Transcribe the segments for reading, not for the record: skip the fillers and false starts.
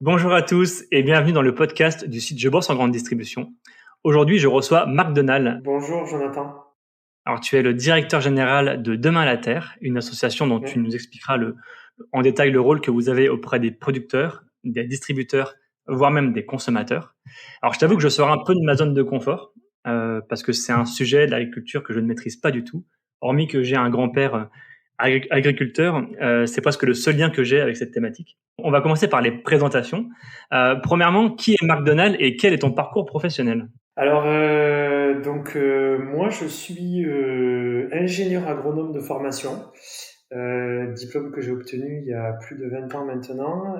Bonjour à tous et bienvenue dans le podcast du site Je bosse en grande distribution. Aujourd'hui, je reçois Marc Donal. Bonjour Jonathan. Alors, tu es le directeur général de Demain la Terre, une association dont tu Ouais. nous expliqueras en détail le rôle que vous avez auprès des producteurs, des distributeurs, voire même des consommateurs. Alors, je t'avoue que Ouais. je sors un peu de ma zone de confort parce que c'est un sujet de l'agriculture que je ne maîtrise pas du tout. Hormis que j'ai un grand-père agriculteur, c'est presque le seul lien que j'ai avec cette thématique. On va commencer par les présentations. Premièrement, qui est Marc Donal et quel est ton parcours professionnel? Alors moi je suis ingénieur agronome de formation, diplôme que j'ai obtenu il y a plus de 20 ans maintenant,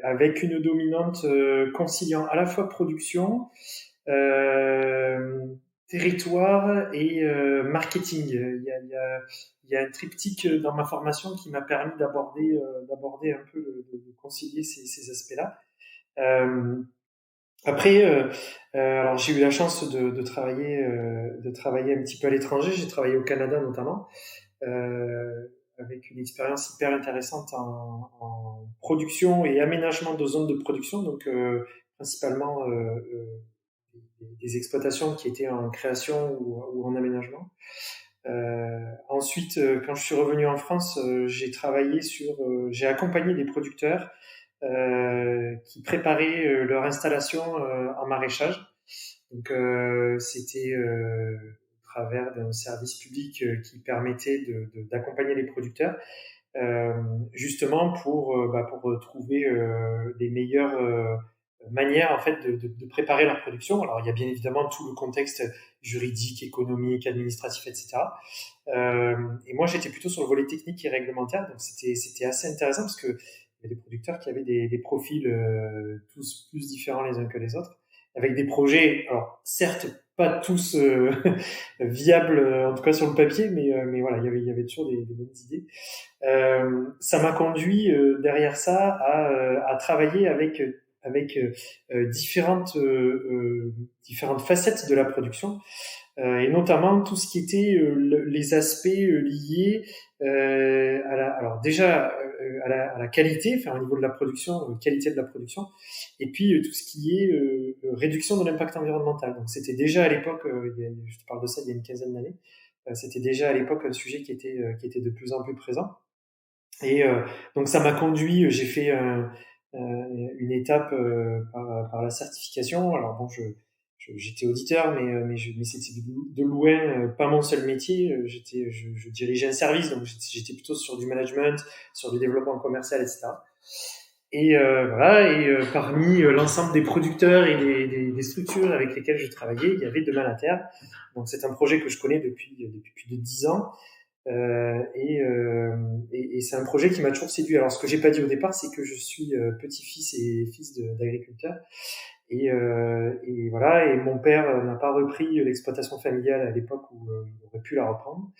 avec une dominante conciliant à la fois production, euh, territoire et marketing. Il y a un triptyque dans ma formation qui m'a permis d'aborder un peu, de concilier ces aspects-là. Euh, Après, alors j'ai eu la chance de travailler un petit peu à l'étranger. J'ai travaillé au Canada notamment, avec une expérience hyper intéressante en production et aménagement de zones de production, donc principalement des exploitations qui étaient en création ou en aménagement. Ensuite, quand je suis revenu en France, j'ai accompagné des producteurs qui préparaient leur installation en maraîchage. Donc, c'était au travers d'un service public qui permettait d'accompagner les producteurs, euh, justement pour trouver les meilleures manières en fait de préparer leur production. Alors, il y a bien évidemment tout le contexte juridique, économique, administratif, etc. Et moi, j'étais plutôt sur le volet technique et réglementaire, donc c'était assez intéressant parce que il y a des producteurs qui avaient des profils tous plus différents les uns que les autres, avec des projets, alors certes pas tous viables, en tout cas sur le papier, mais voilà, il y avait toujours des bonnes idées. Ça m'a conduit derrière ça à travailler avec différentes facettes de la production, et notamment tout ce qui était les aspects liés alors déjà à la qualité, enfin au niveau de la production, qualité de la production, et puis tout ce qui est réduction de l'impact environnemental. Donc c'était déjà à l'époque, je te parle de ça il y a une quinzaine d'années, c'était déjà à l'époque un sujet qui était de plus en plus présent. Et donc ça m'a conduit, j'ai fait une étape par la certification. Alors bon, j'étais auditeur, mais c'était de loin pas mon seul métier. Je dirigeais un service, donc j'étais plutôt sur du management, sur du développement commercial, etc. Et voilà, et parmi l'ensemble des producteurs et des structures avec lesquelles je travaillais, il y avait Demain la Terre. Donc c'est un projet que je connais depuis plus de 10 ans. Et c'est un projet qui m'a toujours séduit. Alors, ce que j'ai pas dit au départ, c'est que je suis petit-fils et fils d'agriculteurs. Et voilà. Et mon père n'a pas repris l'exploitation familiale à l'époque où il aurait pu la reprendre.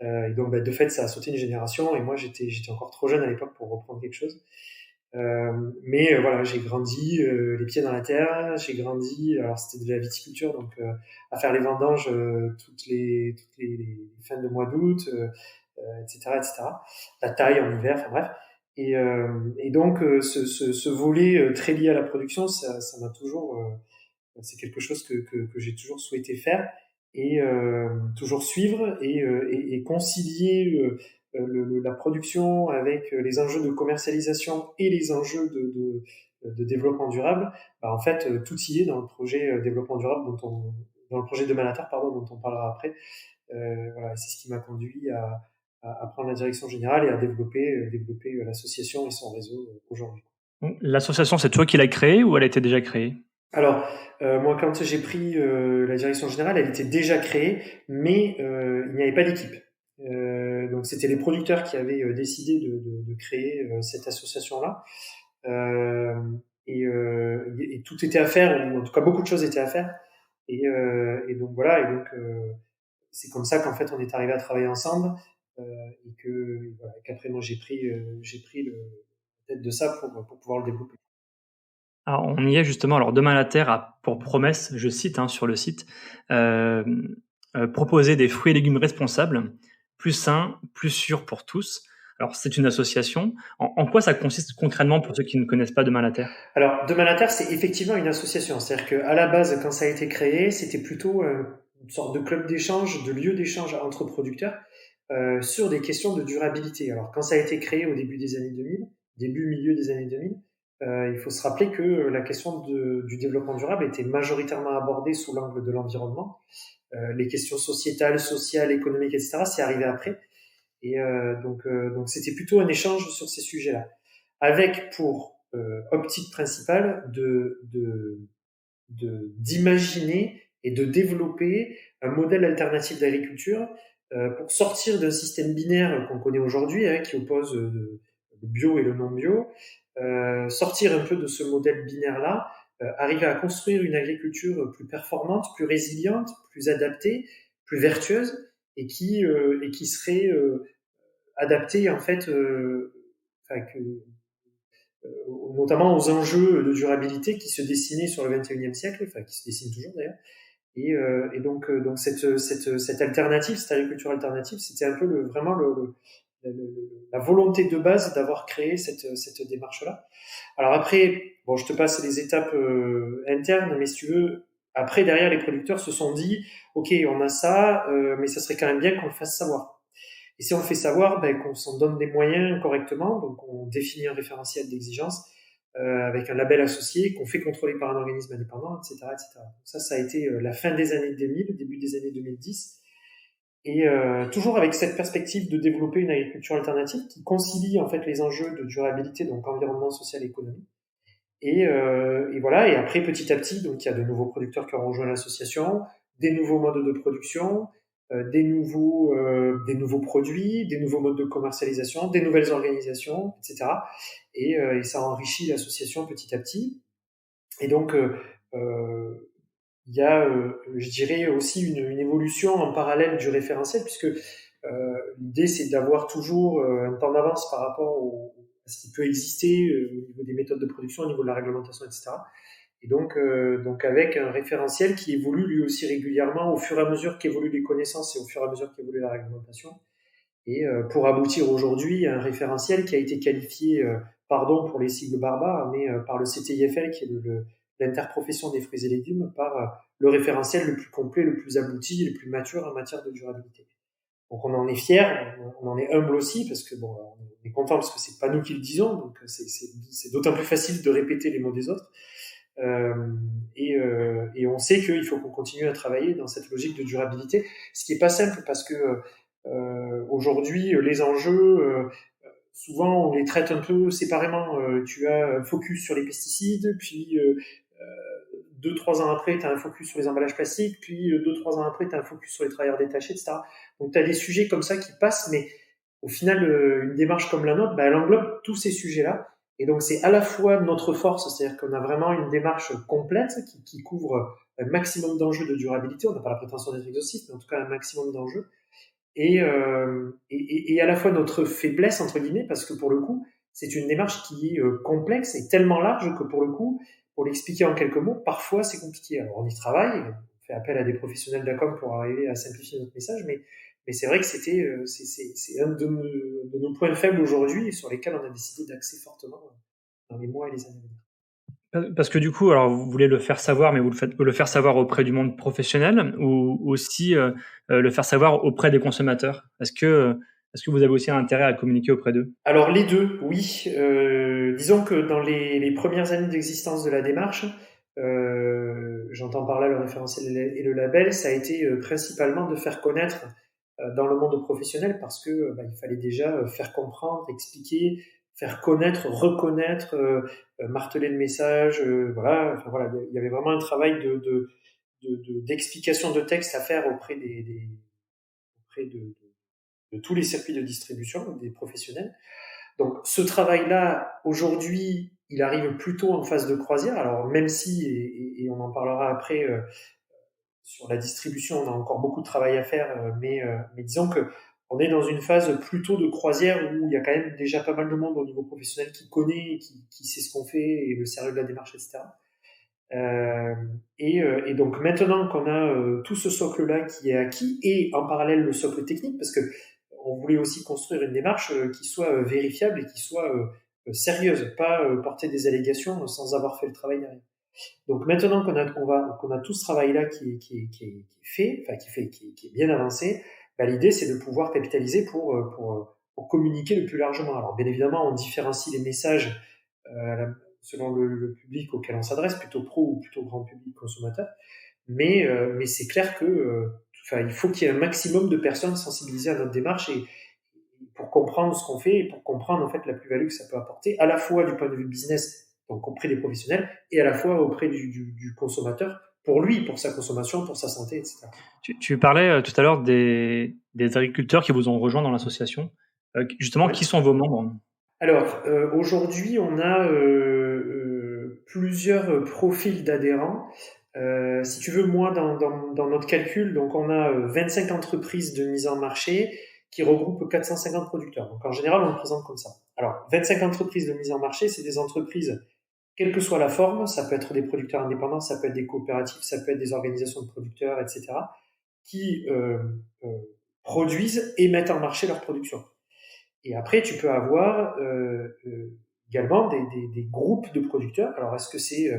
Et donc, bah, de fait, ça a sauté une génération. Et moi, j'étais encore trop jeune à l'époque pour reprendre quelque chose. Mais voilà, j'ai grandi les pieds dans la terre. J'ai grandi. Alors, c'était de la viticulture, donc à faire les vendanges toutes les fins de mois d'août. Etc., etc. La taille en hiver, enfin bref. Et donc, ce volet très lié à la production, ça m'a toujours, c'est quelque chose que j'ai toujours souhaité faire et toujours suivre et concilier la production avec les enjeux de commercialisation et les enjeux de développement durable. Bah, en fait, tout y est dans le projet développement durable dans le projet de Malatar, pardon, dont on parlera après. Voilà, c'est ce qui m'a conduit à prendre la direction générale et à développer l'association et son réseau aujourd'hui. L'association, c'est toi qui l'as créée ou elle a été déjà créée? Alors, moi, quand j'ai pris la direction générale, elle était déjà créée, mais il n'y avait pas d'équipe. Donc, c'était les producteurs qui avaient décidé de créer cette association-là. Euh, et tout était à faire, ou en tout cas beaucoup de choses étaient à faire. Et donc voilà, et donc c'est comme ça qu'en fait on est arrivé à travailler ensemble, qu'après moi j'ai pris la tête de ça pour pouvoir le développer. Alors, on y est justement. Alors, Demain la Terre a pour promesse, je cite sur le site, euh, proposer des fruits et légumes responsables, plus sains, plus sûrs pour tous. Alors, c'est une association. En quoi ça consiste concrètement pour ceux qui ne connaissent pas Demain la Terre? Alors, Demain la Terre, c'est effectivement une association. C'est-à-dire qu'à la base, quand ça a été créé, c'était plutôt une sorte de club d'échange, de lieu d'échange entre producteurs sur des questions de durabilité. Alors, quand ça a été créé au début des années 2000, milieu des années 2000, il faut se rappeler que la question du développement durable était majoritairement abordée sous l'angle de l'environnement. Les questions sociétales, sociales, économiques, etc., c'est arrivé après. Et donc c'était plutôt un échange sur ces sujets-là, avec pour optique principale d'imaginer et de développer un modèle alternatif d'agriculture pour sortir d'un système binaire qu'on connaît aujourd'hui, qui oppose le bio et le non bio, sortir un peu de ce modèle binaire-là, arriver à construire une agriculture plus performante, plus résiliente, plus adaptée, plus vertueuse, et qui serait adaptée en fait, notamment aux enjeux de durabilité qui se dessinaient sur le XXIe siècle, enfin qui se dessinent toujours d'ailleurs. Et donc cette alternative, cette agriculture alternative, c'était un peu vraiment la volonté de base d'avoir créé cette démarche-là. Alors après, bon, je te passe les étapes internes, mais si tu veux, après derrière les producteurs se sont dit, ok, on a ça, mais ça serait quand même bien qu'on le fasse savoir. Et si on le fait savoir, qu'on s'en donne des moyens correctement, donc on définit un référentiel d'exigence avec un label associé qu'on fait contrôler par un organisme indépendant, etc., etc. Donc ça a été la fin des années 2000, début des années 2010, et toujours avec cette perspective de développer une agriculture alternative qui concilie en fait les enjeux de durabilité, donc environnement, social et économie. Et voilà. Et après, petit à petit, donc il y a de nouveaux producteurs qui ont rejoint l'association, des nouveaux modes de production, des nouveaux produits, des nouveaux modes de commercialisation, des nouvelles organisations, etc. Et ça enrichit l'association petit à petit. Et donc, il y a, je dirais, aussi une évolution en parallèle du référentiel, puisque l'idée, c'est d'avoir toujours un temps d'avance par rapport à ce qui peut exister au niveau des méthodes de production, au niveau de la réglementation, etc. Et donc avec un référentiel qui évolue lui aussi régulièrement au fur et à mesure qu'évoluent les connaissances et au fur et à mesure qu'évolue la réglementation. Et pour aboutir aujourd'hui à un référentiel qui a été qualifié, pardon pour les sigles barbares, mais par le CTIFL, qui est l'interprofession des fruits et légumes, par le référentiel le plus complet, le plus abouti et le plus mature en matière de durabilité. Donc on en est fier, on en est humble aussi, parce que bon, on est content parce que c'est pas nous qui le disons, donc c'est d'autant plus facile de répéter les mots des autres. Et on sait qu'il faut qu'on continue à travailler dans cette logique de durabilité, ce qui est pas simple parce que aujourd'hui les enjeux souvent on les traite un peu séparément. Tu as un focus sur les pesticides, puis 2-3 ans après, tu as un focus sur les emballages plastiques, puis 2-3 ans après, tu as un focus sur les travailleurs détachés, etc. Donc tu as des sujets comme ça qui passent, mais au final, une démarche comme la nôtre, elle englobe tous ces sujets-là. Et donc c'est à la fois notre force, c'est-à-dire qu'on a vraiment une démarche complète qui couvre un maximum d'enjeux de durabilité. On n'a pas la prétention d'être exhaustif, mais en tout cas un maximum d'enjeux. Et à la fois notre faiblesse, entre guillemets, parce que pour le coup, c'est une démarche qui est complexe et tellement large que pour le coup, pour l'expliquer en quelques mots, parfois c'est compliqué. Alors on y travaille, on fait appel à des professionnels d'ACOM pour arriver à simplifier notre message, mais c'est vrai que c'est un de nos points faibles aujourd'hui et sur lesquels on a décidé d'axer fortement dans les mois et les années à venir. Parce que du coup, alors vous voulez le faire savoir, mais vous le faites le faire savoir auprès du monde professionnel ou aussi le faire savoir auprès des consommateurs? Est-ce que vous avez aussi un intérêt à communiquer auprès d'eux? Alors les deux, oui. Disons que dans les premières années d'existence de la démarche, j'entends par là le référentiel et le label, ça a été principalement de faire connaître dans le monde professionnel parce que il fallait déjà faire comprendre, expliquer, faire connaître, reconnaître, marteler le message, voilà. Enfin voilà, il y avait vraiment un travail d'explication de texte à faire auprès auprès de tous les circuits de distribution, des professionnels. Donc ce travail-là, aujourd'hui, il arrive plutôt en phase de croisière. Alors même si, et on en parlera après, sur la distribution, on a encore beaucoup de travail à faire, mais disons que on est dans une phase plutôt de croisière où il y a quand même déjà pas mal de monde au niveau professionnel qui connaît, qui sait ce qu'on fait et le sérieux de la démarche, etc. Et donc maintenant qu'on a tout ce socle-là qui est acquis et en parallèle le socle technique, parce que on voulait aussi construire une démarche qui soit vérifiable et qui soit sérieuse, pas porter des allégations sans avoir fait le travail derrière. Donc maintenant qu'on a tout ce travail-là qui est fait, enfin qui est bien avancé, bah, l'idée c'est de pouvoir capitaliser pour communiquer le plus largement. Alors bien évidemment, on différencie les messages selon le public auquel on s'adresse, plutôt pro ou plutôt grand public consommateur. Mais c'est clair que enfin, il faut qu'il y ait un maximum de personnes sensibilisées à notre démarche et pour comprendre ce qu'on fait et pour comprendre en fait la plus-value que ça peut apporter, à la fois du point de vue business, donc auprès des professionnels, et à la fois auprès du consommateur, pour lui, pour sa consommation, pour sa santé, etc. Tu parlais tout à l'heure des agriculteurs qui vous ont rejoint dans l'association. Justement, Ouais. Qui sont vos membres? Alors, aujourd'hui, on a plusieurs profils d'adhérents. Si tu veux, moi, dans notre calcul, donc on a 25 entreprises de mise en marché qui regroupent 450 producteurs. Donc en général, on le présente comme ça. Alors, 25 entreprises de mise en marché, c'est des entreprises, quelle que soit la forme, ça peut être des producteurs indépendants, ça peut être des coopératives, ça peut être des organisations de producteurs, etc., qui euh, produisent et mettent en marché leur production. Et après, tu peux avoir également des groupes de producteurs. Alors, est-ce que c'est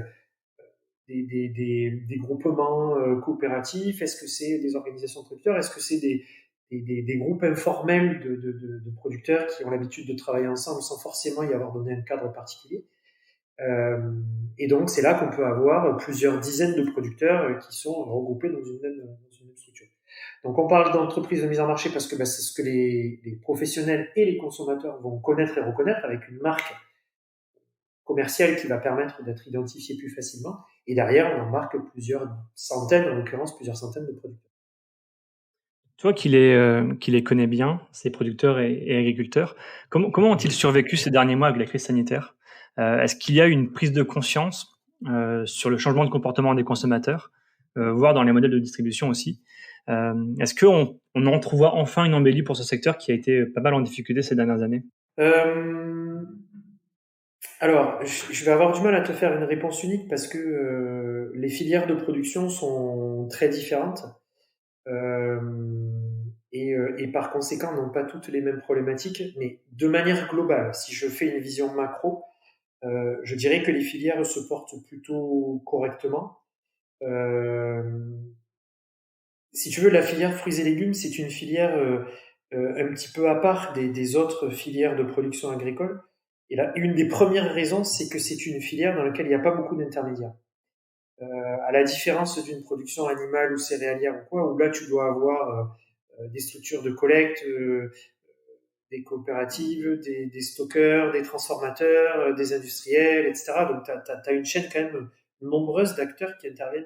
des groupements coopératifs? Est-ce que c'est des organisations de producteurs? Est-ce que c'est des groupes informels de producteurs qui ont l'habitude de travailler ensemble sans forcément y avoir donné un cadre particulier? Et donc, c'est là qu'on peut avoir plusieurs dizaines de producteurs qui sont regroupés dans une même structure. Donc, on parle d'entreprise de mise en marché parce que c'est ce que les professionnels et les consommateurs vont connaître et reconnaître avec une marque commerciale qui va permettre d'être identifiée plus facilement. Et derrière, on embarque plusieurs centaines, en l'occurrence plusieurs centaines de producteurs. Toi qui les connais bien, ces producteurs et agriculteurs, comment ont-ils survécu ces derniers mois avec la crise sanitaire? Est-ce qu'il y a eu une prise de conscience sur le changement de comportement des consommateurs, voire dans les modèles de distribution aussi? Est-ce qu'on entrevoit enfin une embellie pour ce secteur qui a été pas mal en difficulté ces dernières années? Alors, je vais avoir du mal à te faire une réponse unique parce que les filières de production sont très différentes. Euh, et par conséquent n'ont pas toutes les mêmes problématiques, mais de manière globale, si je fais une vision macro, je dirais que les filières se portent plutôt correctement. Euh, Si tu veux, la filière fruits et légumes, c'est une filière un petit peu à part des autres filières de production agricole. Et là, une des premières raisons, c'est que c'est une filière dans laquelle il n'y a pas beaucoup d'intermédiaires. À la différence d'une production animale ou céréalière ou quoi, où là tu dois avoir des structures de collecte, des coopératives, des stockeurs, des transformateurs, des industriels, etc. Donc tu as une chaîne quand même nombreuse d'acteurs qui interviennent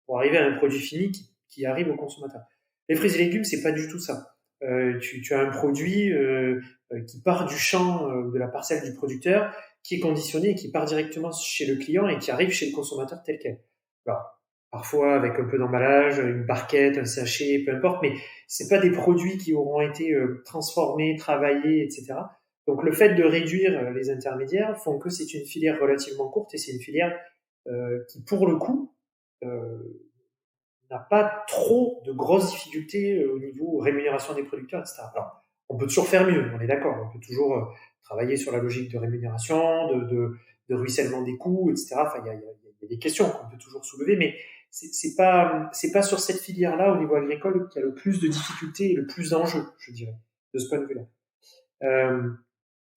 pour arriver à un produit fini qui arrive au consommateur. Les fruits et légumes, c'est pas du tout ça. Tu as un produit qui part du champ, de la parcelle du producteur, qui est conditionné et qui part directement chez le client et qui arrive chez le consommateur tel quel. Alors, parfois avec un peu d'emballage, une barquette, un sachet, peu importe, mais c'est pas des produits qui auront été transformés, travaillés, etc. Donc le fait de réduire les intermédiaires font que c'est une filière relativement courte et c'est une filière qui, pour le coup, euh, n'a pas trop de grosses difficultés au niveau rémunération des producteurs, etc. Alors, on peut toujours faire mieux, on est d'accord. On peut toujours travailler sur la logique de rémunération, de ruissellement des coûts, etc. Enfin, il y a des questions qu'on peut toujours soulever, mais c'est pas sur cette filière-là, au niveau agricole, qu'il y a le plus de difficultés et le plus d'enjeux, je dirais, de ce point de vue-là.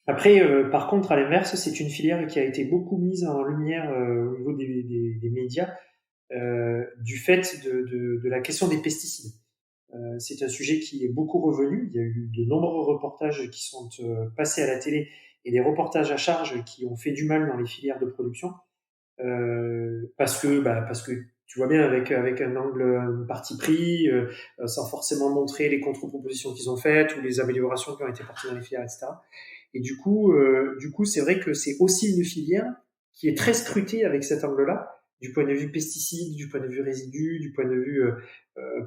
Après, par contre, à l'inverse, c'est une filière qui a été beaucoup mise en lumière au niveau des médias du fait de la question des pesticides. C'est un sujet qui est beaucoup revenu. Il y a eu de nombreux reportages qui sont passés à la télé et des reportages à charge qui ont fait du mal dans les filières de production parce que tu vois bien avec un angle un parti pris, sans forcément montrer les contre-propositions qu'ils ont faites ou les améliorations qui ont été portées dans les filières, etc. Et du coup, c'est vrai que c'est aussi une filière qui est très scrutée avec cet angle-là, du point de vue pesticides, du point de vue résidus, du point de vue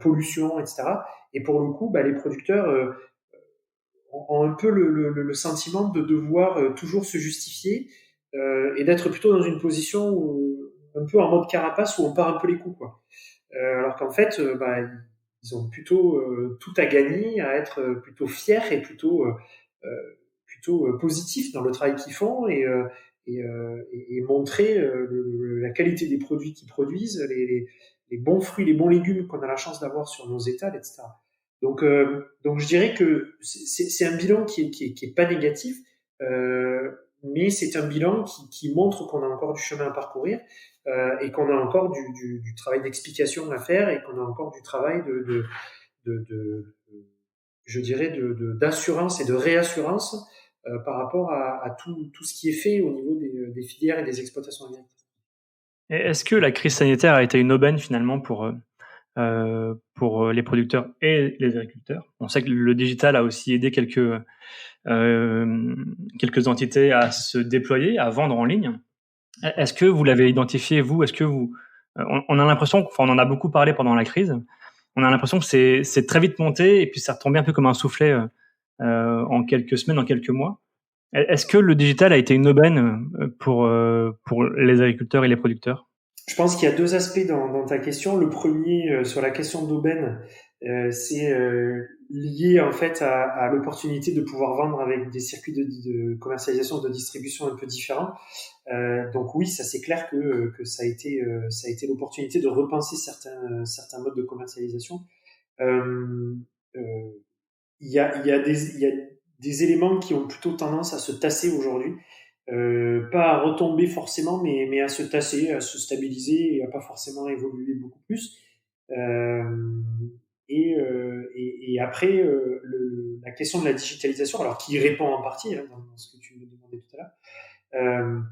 pollution, etc. Et pour le coup, les producteurs ont un peu le sentiment de devoir toujours se justifier et d'être plutôt dans une position où, un peu en mode carapace où on part un peu les coups, quoi. Alors qu'en fait, ils ont plutôt tout à gagner, à être plutôt fiers et plutôt positifs dans le travail qu'ils font et montrer la qualité des produits qu'ils produisent, les bons fruits, les bons légumes qu'on a la chance d'avoir sur nos étals, etc. Donc je dirais que c'est un bilan qui est pas négatif, mais c'est un bilan qui montre qu'on a encore du chemin à parcourir et qu'on a encore du travail d'explication à faire et qu'on a encore du travail de je dirais, d'assurance et de réassurance par rapport à tout ce qui est fait au niveau des filières et des exploitations agricoles. Et est-ce que la crise sanitaire a été une aubaine finalement pour les producteurs et les agriculteurs? On sait que le digital a aussi aidé quelques entités à se déployer, à vendre en ligne. Est-ce que vous l'avez identifié, vous? Est-ce que on a l'impression, enfin, on en a beaucoup parlé pendant la crise, on a l'impression que c'est très vite monté et puis c'est retombé un peu comme un soufflet en quelques semaines, en quelques mois. Est-ce que le digital a été une aubaine pour les agriculteurs et les producteurs? Je pense qu'il y a deux aspects dans ta question. Le premier, sur la question d'aubaine, c'est lié en fait à l'opportunité de pouvoir vendre avec des circuits de commercialisation, de distribution un peu différents. Donc oui, ça c'est clair que ça a été l'opportunité de repenser certains modes de commercialisation. Euh, euh, il y a des éléments qui ont plutôt tendance à se tasser aujourd'hui, pas à retomber forcément, mais à se tasser, à se stabiliser et à pas forcément évoluer beaucoup plus. Euh, et après, la question de la digitalisation, alors qui répond en partie dans ce que tu me demandais tout à l'heure.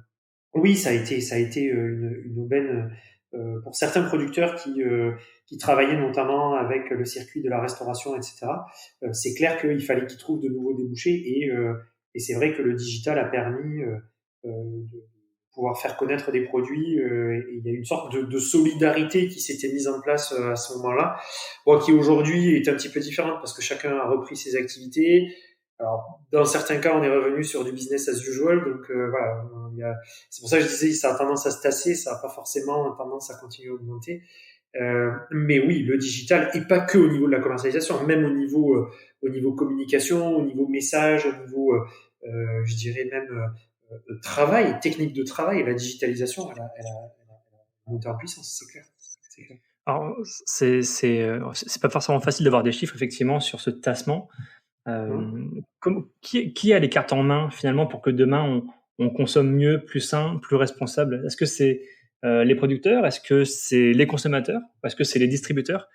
Oui, ça a été une aubaine pour certains producteurs qui travaillaient notamment avec le circuit de la restauration, etc. C'est clair qu'il fallait qu'ils trouvent de nouveaux débouchés et c'est vrai que le digital a permis de pouvoir faire connaître des produits. Et il y a une sorte de solidarité qui s'était mise en place à ce moment-là, bon, qui aujourd'hui est un petit peu différente parce que chacun a repris ses activités. Alors, dans certains cas, on est revenu sur du business as usual, donc voilà. C'est pour ça que je disais, ça a tendance à se tasser, ça n'a pas forcément tendance à continuer à augmenter. Mais oui, le digital, et pas que au niveau de la commercialisation, même au niveau communication, au niveau message, au niveau, je dirais même travail, technique de travail, la digitalisation, elle a monté en puissance, c'est clair. C'est clair. Alors, c'est pas forcément facile d'avoir des chiffres effectivement sur ce tassement. Hein. Qui a les cartes en main finalement pour que demain on consomme mieux, plus sain, plus responsable? Est-ce que c'est les producteurs? Est-ce que c'est les consommateurs? Est-ce que c'est les distributeurs?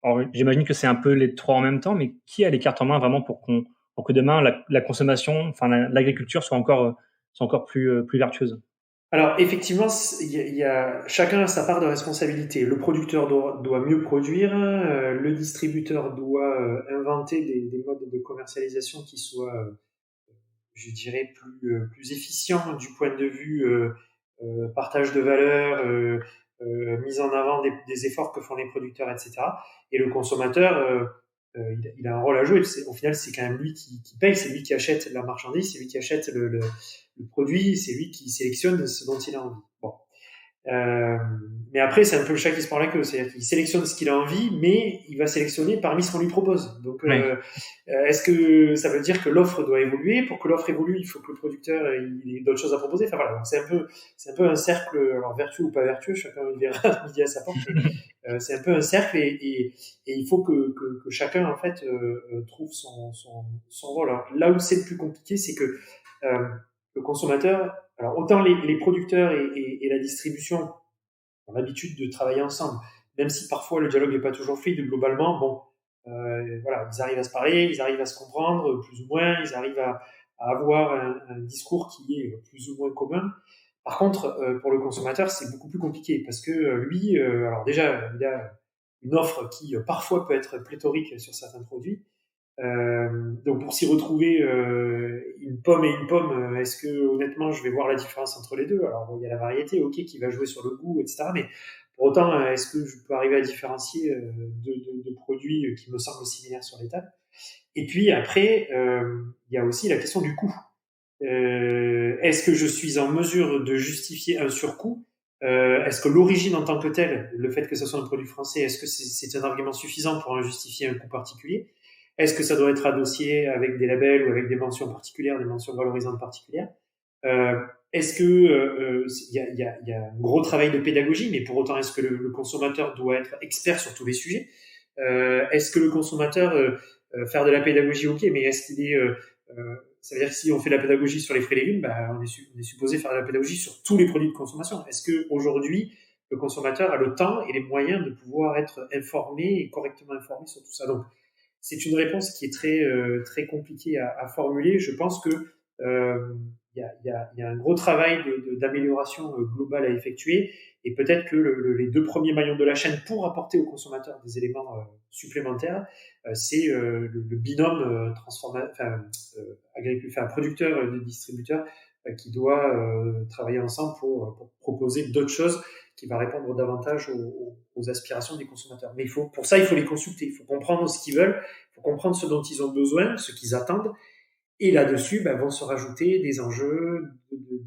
Alors, j'imagine que c'est un peu les trois en même temps, mais qui a les cartes en main vraiment pour que demain la consommation, enfin l'agriculture soit encore plus vertueuse? Alors effectivement, il y a chacun a sa part de responsabilité. Le producteur doit mieux produire, le distributeur doit inventer des modes de commercialisation qui soient, je dirais, plus efficients du point de vue partage de valeur, mise en avant des efforts que font les producteurs, etc. Et le consommateur, il a un rôle à jouer. Au final, c'est quand même lui qui paye, c'est lui qui achète la marchandise, c'est lui qui achète le produit, c'est lui qui sélectionne ce dont il a envie. Bon. Euh, mais après, c'est un peu le chat qui se prend la queue. C'est-à-dire qu'il sélectionne ce qu'il a envie, mais il va sélectionner parmi ce qu'on lui propose. Donc, Oui. est-ce que ça veut dire que l'offre doit évoluer? Pour que l'offre évolue, il faut que le producteur il ait d'autres choses à proposer. Enfin voilà, donc c'est un peu un cercle, alors vertueux ou pas vertueux, chacun il verra midi à sa porte. Mais, c'est un peu un cercle et il faut que chacun en fait trouve son rôle. Alors, là où c'est le plus compliqué, c'est que le consommateur, alors autant les producteurs et la distribution ont l'habitude de travailler ensemble, même si parfois le dialogue n'est pas toujours fluide, globalement, bon, voilà, ils arrivent à se parler, ils arrivent à se comprendre, plus ou moins, ils arrivent à avoir un discours qui est plus ou moins commun. Par contre, pour le consommateur, c'est beaucoup plus compliqué parce que lui, alors déjà, il a une offre qui parfois peut être pléthorique sur certains produits, donc pour s'y retrouver une pomme et une pomme, est-ce que honnêtement je vais voir la différence entre les deux? Alors bon, il y a la variété, ok, qui va jouer sur le goût, etc. Mais pour autant, est-ce que je peux arriver à différencier de produits qui me semblent similaires sur les tables? Et puis après, il y a aussi la question du coût. Est-ce que je suis en mesure de justifier un surcoût Est-ce que l'origine en tant que telle, le fait que ce soit un produit français, est-ce que c'est un argument suffisant pour en justifier un coût particulier? Est-ce que ça doit être adossé avec des labels ou avec des mentions particulières, des mentions valorisantes particulières? Euh, Est-ce que il y a un gros travail de pédagogie, mais pour autant, est-ce que le consommateur doit être expert sur tous les sujets? Est-ce que le consommateur faire de la pédagogie, ok, mais est-ce qu'il est ça veut dire que si on fait de la pédagogie sur les fruits et légumes, bah, on est supposé faire de la pédagogie sur tous les produits de consommation. Est-ce que aujourd'hui le consommateur a le temps et les moyens de pouvoir être informé et correctement informé sur tout ça? Donc, c'est une réponse qui est très compliquée à formuler. Je pense que il y a un gros travail d'amélioration globale à effectuer et peut-être que les deux premiers maillons de la chaîne pour apporter aux consommateurs des éléments supplémentaires, c'est le binôme producteur et distributeur qui doit travailler ensemble pour proposer d'autres choses qui va répondre davantage aux aspirations des consommateurs. Mais pour ça, il faut les consulter, il faut comprendre ce qu'ils veulent, il faut comprendre ce dont ils ont besoin, ce qu'ils attendent, et là-dessus, vont se rajouter des enjeux de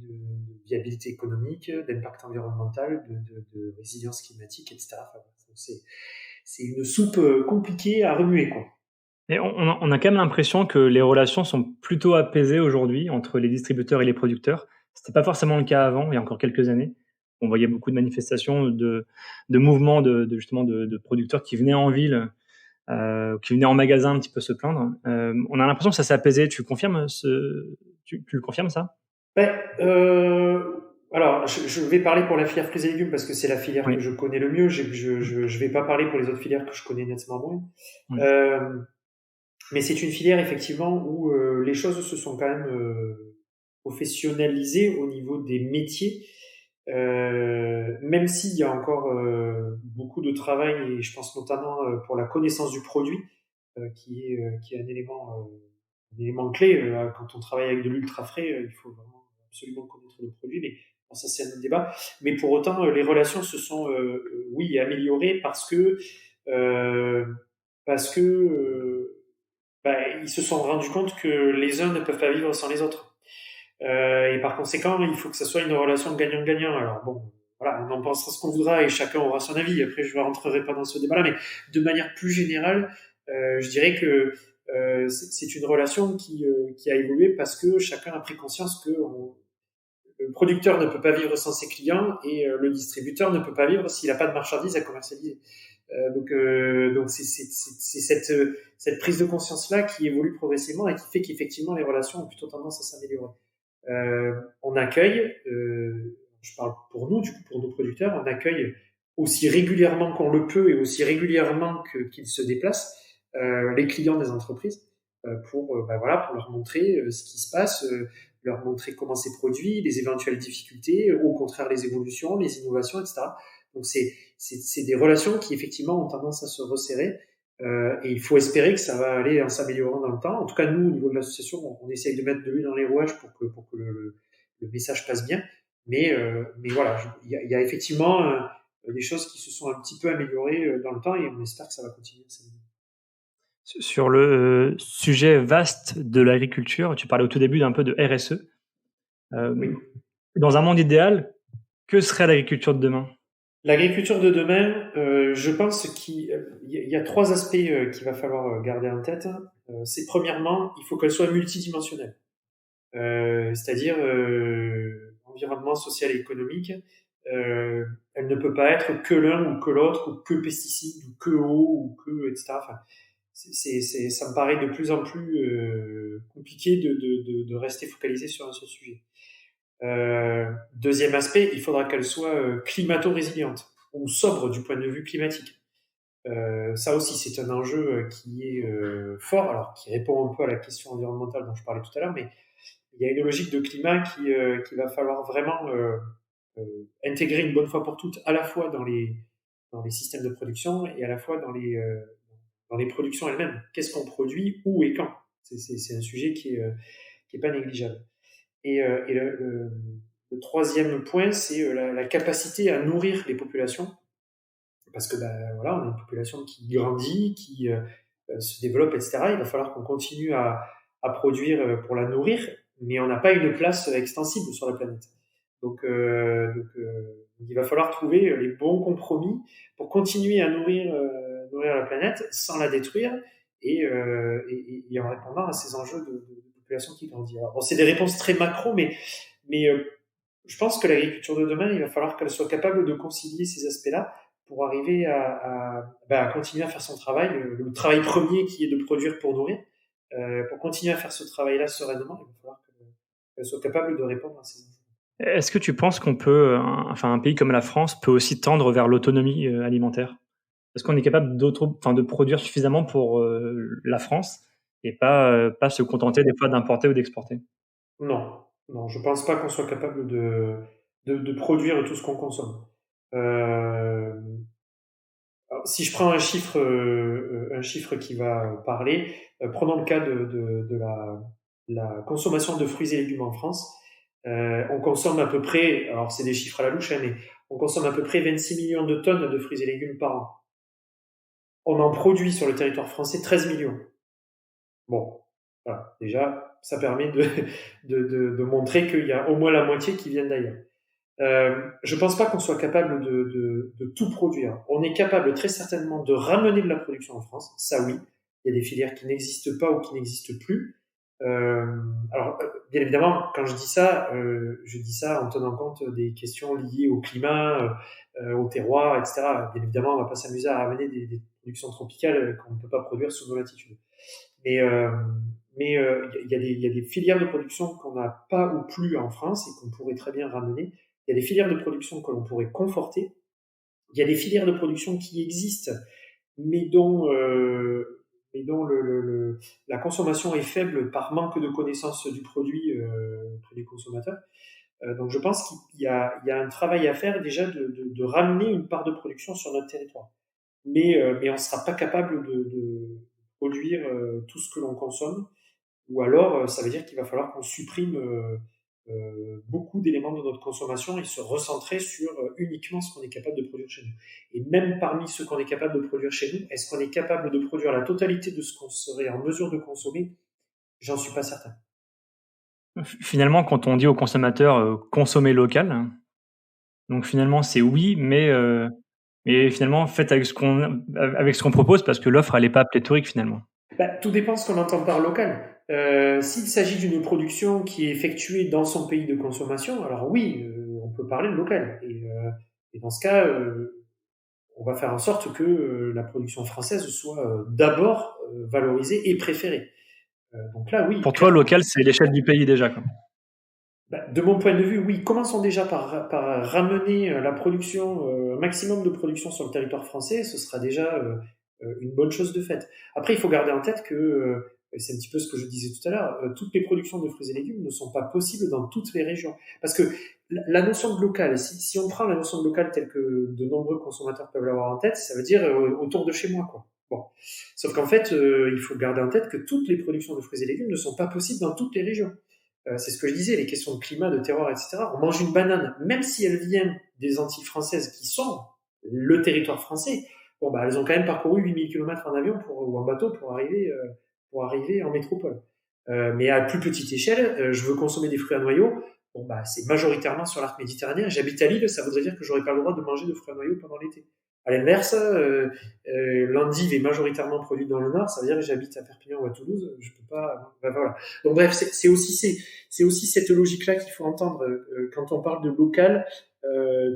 viabilité économique, d'impact environnemental, de résilience climatique, etc. Enfin, c'est une soupe compliquée à remuer, quoi. Et on a quand même l'impression que les relations sont plutôt apaisées aujourd'hui entre les distributeurs et les producteurs. C'était pas forcément le cas avant, il y a encore quelques années. On voyait beaucoup de manifestations, de mouvements justement de producteurs qui venaient en ville, qui venaient en magasin un petit peu se plaindre. On a l'impression que ça s'est apaisé. Tu confirmes tu le confirmes ça? Ben, alors, je vais parler pour la filière fruits et légumes parce que c'est la filière Oui. que je connais le mieux. Je vais pas parler pour les autres filières que je connais nettement moins. Oui. Mais c'est une filière effectivement où les choses se sont quand même professionnalisées au niveau des métiers, même s'il y a encore beaucoup de travail et je pense notamment pour la connaissance du produit qui est un élément clé quand on travaille avec de l'ultra frais. Il faut vraiment absolument connaître le produit, mais bon, ça c'est un autre débat. Mais pour autant, les relations se sont oui améliorées euh, parce que ils se sont rendus compte que les uns ne peuvent pas vivre sans les autres. Et par conséquent, il faut que ça soit une relation gagnant-gagnant. Alors bon, voilà, on en pensera ce qu'on voudra et chacun aura son avis. Après, je ne rentrerai pas dans ce débat-là, mais de manière plus générale, je dirais que c'est une relation qui a évolué parce que chacun a pris conscience que le producteur ne peut pas vivre sans ses clients et le distributeur ne peut pas vivre s'il n'a pas de marchandises à commercialiser. Donc c'est cette prise de conscience là qui évolue progressivement et qui fait qu'effectivement les relations ont plutôt tendance à s'améliorer. On accueille, je parle pour nous du coup pour nos producteurs, on accueille aussi régulièrement qu'on le peut et aussi régulièrement qu'ils se déplacent les clients des entreprises pour pour leur montrer ce qui se passe, leur montrer comment c'est produit, les éventuelles difficultés, au contraire les évolutions, les innovations, etc. Donc c'est des relations qui effectivement ont tendance à se resserrer et il faut espérer que ça va aller en s'améliorant dans le temps. En tout cas, nous, au niveau de l'association, on essaye de mettre de l'huile dans les rouages pour que le message passe bien. Mais voilà, il y a effectivement des choses qui se sont un petit peu améliorées dans le temps et on espère que ça va continuer à s'améliorer. Sur le sujet vaste de l'agriculture, tu parlais au tout début d'un peu de RSE. Oui. Dans un monde idéal, que serait l'agriculture de demain? L'agriculture de demain, je pense qu'il y a trois aspects qu'il va falloir garder en tête. C'est premièrement, il faut qu'elle soit multidimensionnelle, c'est-à-dire environnement social et économique. Elle ne peut pas être que l'un ou que l'autre, ou que pesticides, ou que eau, ou que etc. Enfin, ça me paraît de plus en plus compliqué de rester focalisé sur un seul sujet. Deuxième aspect, il faudra qu'elle soit climato-résiliente ou sobre du point de vue climatique. Ça aussi, c'est un enjeu qui est fort, alors qui répond un peu à la question environnementale dont je parlais tout à l'heure, mais il y a une logique de climat qui va falloir vraiment intégrer une bonne fois pour toutes, à la fois dans les systèmes de production et à la fois dans les productions elles-mêmes. Qu'est-ce qu'on produit, où et quand? C'est un sujet qui est pas négligeable. Et le troisième point, c'est la capacité à nourrir les populations, parce que voilà, on a une population qui grandit, qui se développe, etc. Il va falloir qu'on continue à produire pour la nourrir, mais on n'a pas une place extensible sur la planète. Donc il il va falloir trouver les bons compromis pour continuer à nourrir la planète sans la détruire et en répondant à ces enjeux de population qui grandit. Alors, bon, c'est des réponses très macro, mais je pense que l'agriculture de demain, il va falloir qu'elle soit capable de concilier ces aspects-là pour arriver à continuer à faire son travail, le travail premier qui est de produire pour nourrir. Pour continuer à faire ce travail-là sereinement, il va falloir qu'elle soit capable de répondre à ces enjeux. Est-ce que tu penses qu'on peut, un pays comme la France peut aussi tendre vers l'autonomie alimentaire? Est-ce qu'on est capable de produire suffisamment pour la France et pas se contenter des fois d'importer ou d'exporter? Non, non, je pense pas qu'on soit capable de produire tout ce qu'on consomme. Euh, alors, si je prends un chiffre qui va parler, prenons le cas de la consommation de fruits et légumes en France. On consomme à peu près, alors c'est des chiffres à la louche, hein, mais on consomme à peu près 26 millions de tonnes de fruits et légumes par an. On en produit sur le territoire français 13 millions. Bon, voilà, déjà, ça permet de montrer qu'il y a au moins la moitié qui viennent d'ailleurs. Je pense pas qu'on soit capable de tout produire. On est capable très certainement de ramener de la production en France, ça oui. Il y a des filières qui n'existent pas ou qui n'existent plus. Bien évidemment, quand je dis ça en tenant compte des questions liées au climat, au terroir, etc. Bien évidemment, on va pas s'amuser à ramener des productions tropicales qu'on ne peut pas produire sous nos latitudes. Mais il y a des filières de production qu'on n'a pas ou plus en France et qu'on pourrait très bien ramener. Il y a des filières de production que l'on pourrait conforter. Il y a des filières de production qui existent, mais dont la consommation est faible par manque de connaissance du produit auprès des consommateurs. Donc je pense qu'il y a un travail à faire déjà de ramener une part de production sur notre territoire. Mais on ne sera pas capable de produire tout ce que l'on consomme, ou alors ça veut dire qu'il va falloir qu'on supprime beaucoup d'éléments de notre consommation et se recentrer sur uniquement ce qu'on est capable de produire chez nous. Et même parmi ce qu'on est capable de produire chez nous, est-ce qu'on est capable de produire la totalité de ce qu'on serait en mesure de consommer? J'en suis pas certain. Finalement, quand on dit aux consommateurs, consommer local, donc finalement c'est oui, mais finalement faites avec ce qu'on propose parce que l'offre elle est pas pléthorique finalement. Bah, tout dépend ce qu'on entend par local. S'il s'agit d'une production qui est effectuée dans son pays de consommation, alors oui, on peut parler de local. Et dans ce cas, on va faire en sorte que la production française soit d'abord valorisée et préférée. Donc là, oui, Pour toi, clairement. local, c'est l'échelle du pays déjà, quoi. Bah, de mon point de vue, oui. Commençons déjà par ramener la production, un maximum de production sur le territoire français. Ce sera déjà une bonne chose de faite. Après, il faut garder en tête que, c'est un petit peu ce que je disais tout à l'heure, toutes les productions de fruits et légumes ne sont pas possibles dans toutes les régions. Parce que la notion de local, si on prend la notion de local telle que de nombreux consommateurs peuvent l'avoir en tête, ça veut dire autour de chez moi, quoi. Bon. Sauf qu'en fait, il faut garder en tête que toutes les productions de fruits et légumes ne sont pas possibles dans toutes les régions. C'est ce que je disais, les questions de climat, de terroir, etc. On mange une banane, même si elle vient des Antilles françaises qui sont le territoire français, bon, bah, elles ont quand même parcouru 8000 km en avion ou en bateau pour arriver en métropole. Mais à plus petite échelle, je veux consommer des fruits à noyaux, bon, bah, c'est majoritairement sur l'arc méditerranéen. J'habite à Lille, ça voudrait dire que j'aurais pas le droit de manger de fruits à noyaux pendant l'été. À l'inverse, l'endive est majoritairement produite dans le Nord, ça veut dire que j'habite à Perpignan ou à Toulouse, je peux pas. Ben voilà. Donc bref, c'est aussi cette logique-là qu'il faut entendre quand on parle de local.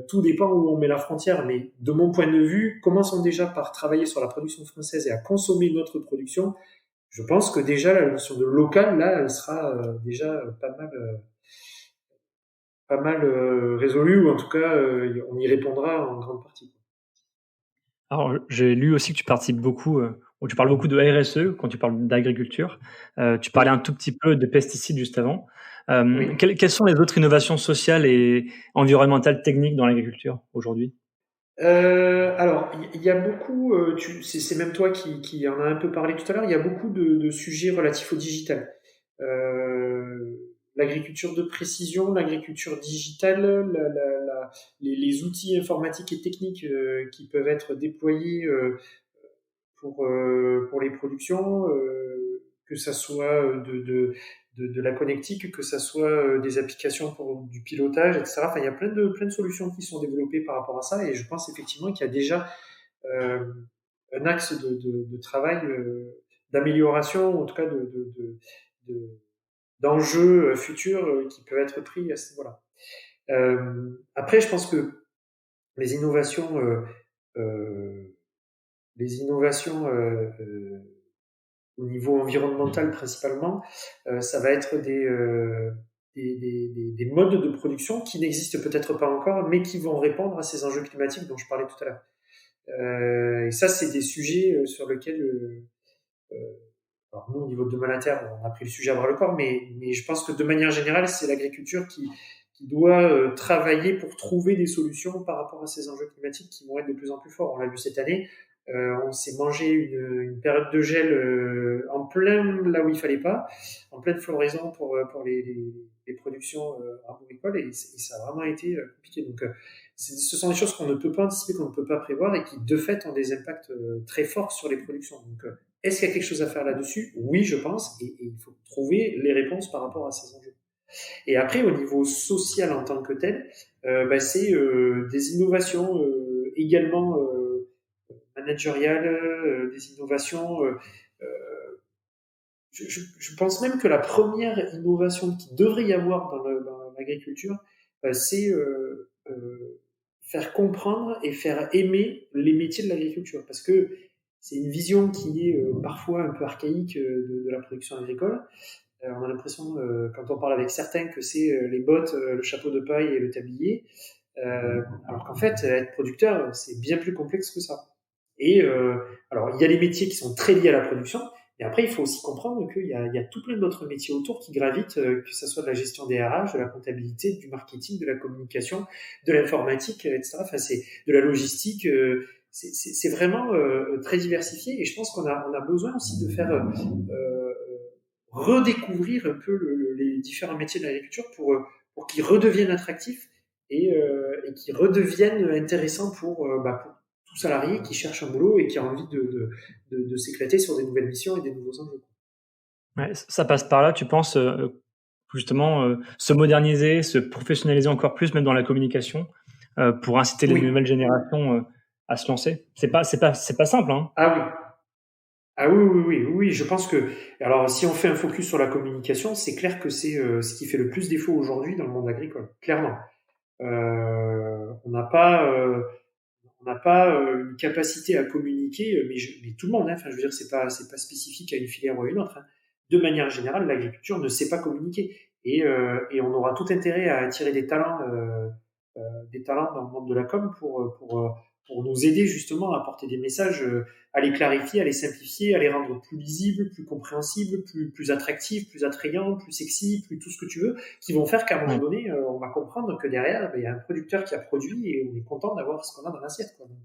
Tout dépend où on met la frontière, mais de mon point de vue, commençons déjà par travailler sur la production française et à consommer notre production. Je pense que déjà la notion de local, là, elle sera déjà pas mal résolue, ou en tout cas, on y répondra en grande partie. Alors, j'ai lu aussi que tu participes beaucoup, ou tu parles beaucoup de RSE quand tu parles d'agriculture. Tu parlais Oui, un tout petit peu de pesticides juste avant. oui. Quelles sont les autres innovations sociales et environnementales techniques dans l'agriculture aujourd'hui? Alors, il y a beaucoup, c'est même toi qui en a un peu parlé tout à l'heure, il y a beaucoup de sujets relatifs au digital. L'agriculture de précision, l'agriculture digitale, les outils informatiques et techniques qui peuvent être déployés pour les productions, que ça soit de la connectique, que ça soit des applications pour du pilotage, etc. Enfin, il y a plein de solutions qui sont développées par rapport à ça, et je pense effectivement qu'il y a déjà euh, un axe de travail, d'amélioration, en tout cas de- d'enjeux futurs qui peuvent être pris à ce niveau-là. Après, je pense que les innovations, euh, euh, les innovations au niveau environnemental principalement, ça va être des modes de production qui n'existent peut-être pas encore, mais qui vont répondre à ces enjeux climatiques dont je parlais tout à l'heure. Et ça, c'est des sujets sur lesquels, alors nous, au niveau de Demain la Terre, on a pris le sujet à bras le corps, mais je pense que de manière générale, c'est l'agriculture qui doit travailler pour trouver des solutions par rapport à ces enjeux climatiques qui vont être de plus en plus forts. On l'a vu cette année, on s'est mangé une période de gel en plein là où il fallait pas, en pleine floraison pour les productions arboricoles, et ça a vraiment été compliqué. Donc, ce sont des choses qu'on ne peut pas anticiper, qu'on ne peut pas prévoir, et qui de fait ont des impacts très forts sur les productions. Donc, est-ce qu'il y a quelque chose à faire là-dessus? Oui, je pense, et il faut trouver les réponses par rapport à ces enjeux. Et après, au niveau social en tant que tel, c'est des innovations également managériales, des innovations. Je pense même que la première innovation qui devrait y avoir dans l'agriculture, c'est faire comprendre et faire aimer les métiers de l'agriculture, parce que c'est une vision qui est parfois un peu archaïque de la production agricole. On a l'impression, quand on parle avec certains, que c'est les bottes, le chapeau de paille et le tablier, alors qu'en fait, être producteur, c'est bien plus complexe que ça. Et alors, il y a les métiers qui sont très liés à la production, mais après, il faut aussi comprendre qu'il y a tout plein d'autres métiers autour qui gravitent, que ce soit de la gestion des RH, de la comptabilité, du marketing, de la communication, de l'informatique, etc. Enfin, c'est de la logistique. C'est vraiment très diversifié, et je pense qu'on a besoin aussi de faire redécouvrir un peu les différents métiers de l'agriculture pour qu'ils redeviennent attractifs et qu'ils redeviennent intéressants pour tout salarié qui cherche un boulot et qui a envie de s'éclater sur des nouvelles missions et des nouveaux enjeux. Ouais, ça passe par là, tu penses, justement, se moderniser, se professionnaliser encore plus, même dans la communication, pour inciter les Oui. nouvelles générations, à se lancer? C'est pas simple, hein? Ah oui. Ah oui, oui, oui, oui, oui, je pense que, alors si on fait un focus sur la communication, c'est clair que c'est ce qui fait le plus défaut aujourd'hui dans le monde agricole, clairement. On n'a pas une capacité à communiquer, mais tout le monde, hein, enfin, je veux dire, c'est pas spécifique à une filière ou à une autre, hein. De manière générale, l'agriculture ne sait pas communiquer, et on aura tout intérêt à attirer des talents dans le monde de la com pour nous aider justement à apporter des messages, à les clarifier, à les simplifier, à les rendre plus lisibles, plus compréhensibles, plus attractifs, plus attrayants, plus sexy, plus tout ce que tu veux, qui vont faire qu'à un moment Ouais. donné, on va comprendre que derrière, il y a un producteur qui a produit et on est content d'avoir ce qu'on a dans l'assiette, quoi. Donc,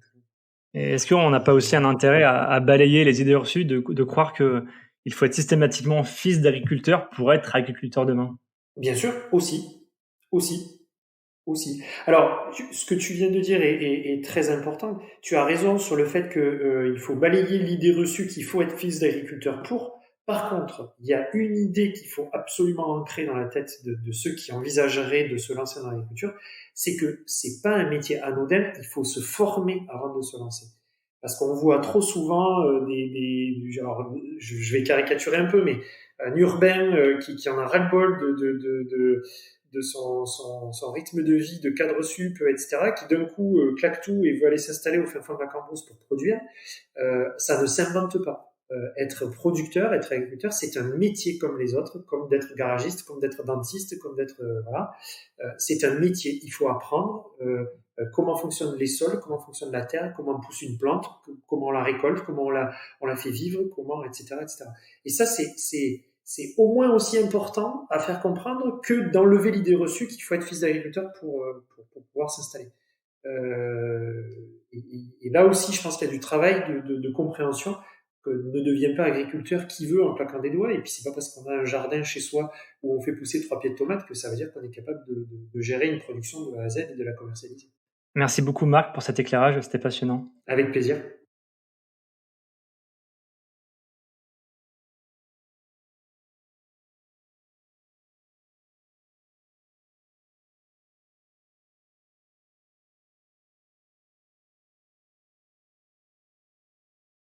Et est-ce qu'on n'a pas aussi un intérêt à balayer les idées reçues de croire que il faut être systématiquement fils d'agriculteur pour être agriculteur demain? bien sûr, aussi, aussi. Alors, ce que tu viens de dire est très important. Tu as raison sur le fait que il faut balayer l'idée reçue qu'il faut être fils d'agriculteur pour. Par contre, il y a une idée qu'il faut absolument ancrer dans la tête de ceux qui envisageraient de se lancer dans l'agriculture, c'est que c'est pas un métier anodin. Il faut se former avant de se lancer. Parce qu'on voit trop souvent alors, je vais caricaturer un peu, mais un urbain qui en a ras-le-bol de son rythme de vie, de cadre sup, etc., qui d'un coup claque tout et veut aller s'installer au fin fond de la campagne pour produire, ça ne s'invente pas. Être producteur, être agriculteur, c'est un métier comme les autres, comme d'être garagiste, comme d'être dentiste, comme d'être voilà. C'est un métier. Il faut apprendre comment fonctionnent les sols, comment fonctionne la terre, comment on pousse une plante, comment on la récolte, comment on la fait vivre, comment, etc., etc. Et ça, c'est au moins aussi important à faire comprendre que d'enlever l'idée reçue qu'il faut être fils d'agriculteur pour pouvoir s'installer. Euh, et là aussi, je pense qu'il y a du travail de compréhension, que ne devient pas agriculteur qui veut en claquant des doigts. Et puis c'est pas parce qu'on a un jardin chez soi où on fait pousser 3 pieds de tomates que ça veut dire qu'on est capable de gérer une production de A à Z et de la commercialiser. Merci beaucoup Marc pour cet éclairage, c'était passionnant. Avec plaisir.